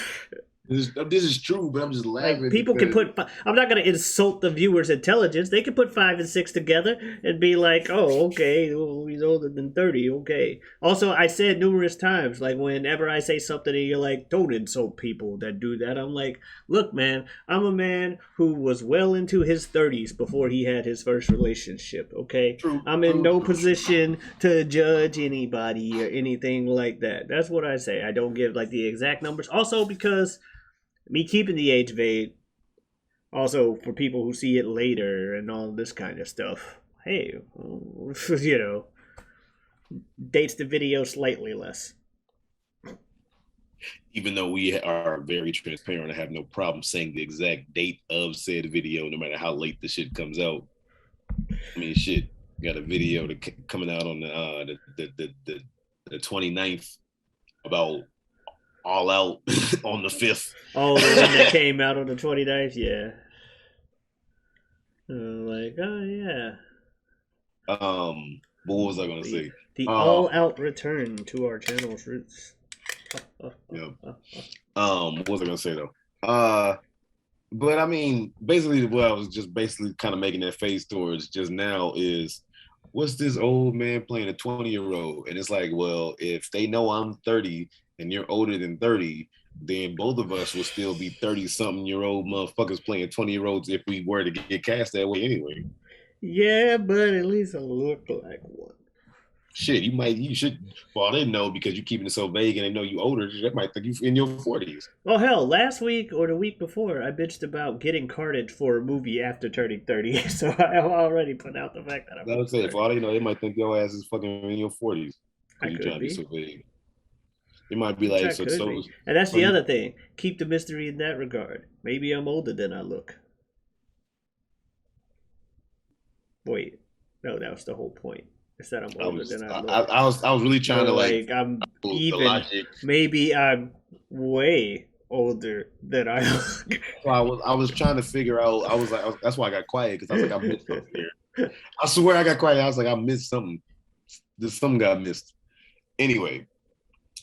This is true, but I'm just laughing. Like, people can put. I'm not going to insult the viewer's intelligence. They can put 5 and 6 together and be like, "Oh, okay, well, he's older than 30." Okay. Also, I said numerous times, like whenever I say something and you're like, "Don't insult people that do that," I'm like, "Look, man, I'm a man who was well into his 30s before he had his first relationship. Okay, true, I'm in no position to judge anybody or anything like that. That's what I say. I don't give like the exact numbers. Also, because me keeping the age vague, also for people who see it later and all this kind of stuff. Hey, dates the video slightly less. Even though we are very transparent, I have no problem saying the exact date of said video, no matter how late the shit comes out. I mean, shit, got a video coming out on the 29th about All Out on the 5th. Oh, the one that came out on the 29th? Yeah. Like, oh, yeah. What was I going to say? The all-out return to our channel's roots. Yeah. What was I gonna say though? But I mean, basically, what I was just basically kind of making that face towards just now is, what's this old man playing a 20-year-old? And it's like, well, if they know I'm 30 and you're older than 30, then both of us will still be 30-something-year-old motherfuckers playing 20-year-olds if we were to get cast that way anyway. Yeah, but at least I look like one. Shit, you should. Well, they know because you're keeping it so vague, and they know you older. They might think you in your 40s. Well, hell, last week or the week before, I bitched about getting carded for a movie after turning 30. So I already put out the fact that I would say, for all they know, they might think your ass is fucking in your 40s I because you're could trying to be be so vague. It might be like, so. And that's the other thing. Keep the mystery in that regard. Maybe I'm older than I look. Wait, no, that was the whole point. Is that I'm older than I look. I was really trying to like I'm even. Maybe I'm way older than I look. So I was trying to figure out. That's why I got quiet, because I was like, I missed something here. I swear I got quiet. I was like, I missed something. Something got missed. Anyway,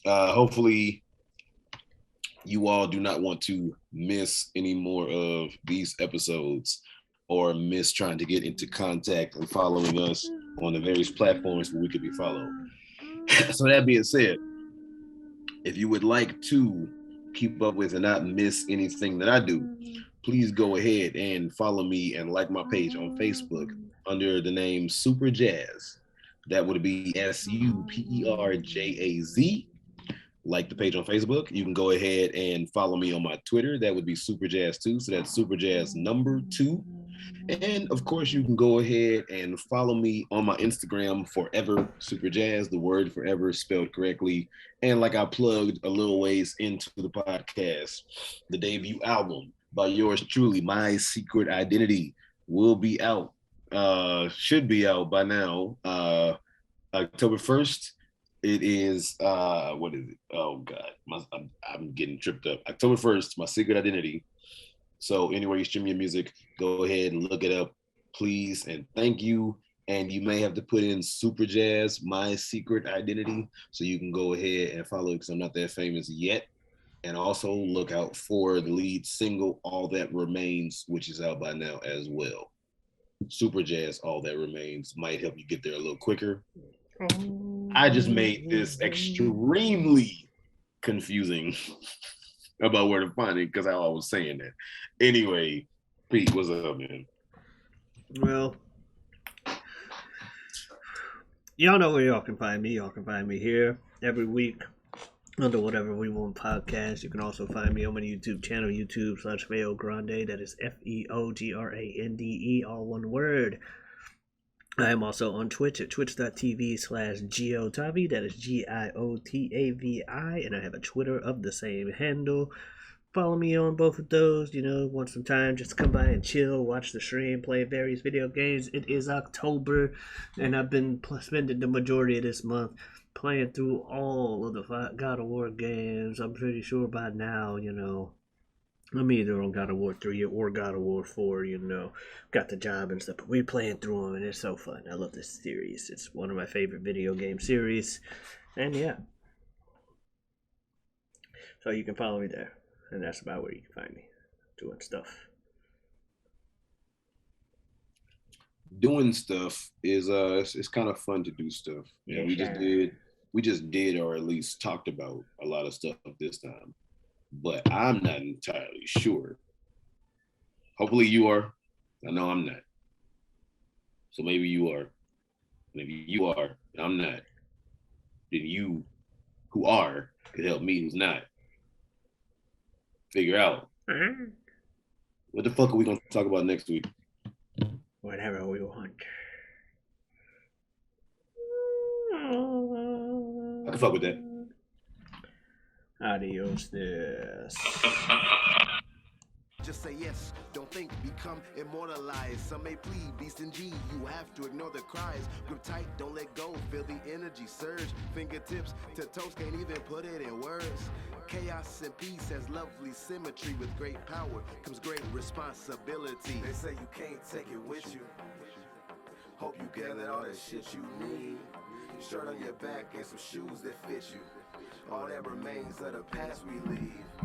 hopefully you all do not want to miss any more of these episodes, or miss trying to get into contact and following us on the various platforms where we could be followed. So that being said, if you would like to keep up with and not miss anything that I do, please go ahead and follow me and like my page on Facebook under the name Superjaz. That would be Superjaz. Like the page on Facebook. You can go ahead and follow me on my Twitter. That would be Superjaz2. So that's Superjaz number 2. And of course, you can go ahead and follow me on my Instagram, Forever Superjaz, the word forever spelled correctly. And like I plugged a little ways into the podcast, the debut album by yours truly, My Secret Identity, will be out. Should be out by now. October 1st. It is, what is it? Oh God, I'm getting tripped up. October 1st, My Secret Identity. So anywhere you stream your music, go ahead and look it up, please, and thank you. And you may have to put in Superjaz, My Secret Identity, so you can go ahead and follow it, because I'm not that famous yet. And also look out for the lead single, All That Remains, which is out by now as well. Superjaz, All That Remains might help you get there a little quicker. I just made this extremely confusing about where to find it, because I was saying that. Anyway, Pete, what's up, man? Well, y'all know where y'all can find me. Y'all can find me here every week under Whatever We Want podcast. You can also find me on my YouTube channel, YouTube/feogrande. That is FEOGRANDE, all one word. I am also on Twitch at twitch.tv/Giotavi. That is GIOTAVI. And I have a Twitter of the same handle. Follow me on both of those. Want some time just to come by and chill, watch the stream, play various video games. It is October, and I've been spending the majority of this month playing through all of the God of War games. I'm pretty sure by now, I'm either on God of War 3 or God of War 4, got the job and stuff, but we're playing through them, and it's so fun. I love this series. It's one of my favorite video game series, and yeah. So you can follow me there, and that's about where you can find me, doing stuff. Doing stuff is, it's kind of fun to do stuff. Yeah, we just did, or at least talked about a lot of stuff this time. But I'm not entirely sure. Hopefully you are. I know I'm not. So maybe you are. And if you are, and I'm not, then you who are could help me who's not figure out what the fuck are we going to talk about next week? Whatever we want. I can fuck with that. Adios this. Just say yes, don't think, become immortalized. Some may plead, beast and G, you have to ignore the cries. Grip tight, don't let go, feel the energy surge. Fingertips to toes, can't even put it in words. Chaos and peace has lovely symmetry. With great power comes great responsibility. They say you can't take it with you. Hope you gather all that shit you need. shirt on your back and some shoes that fit you. All that remains of the past we leave.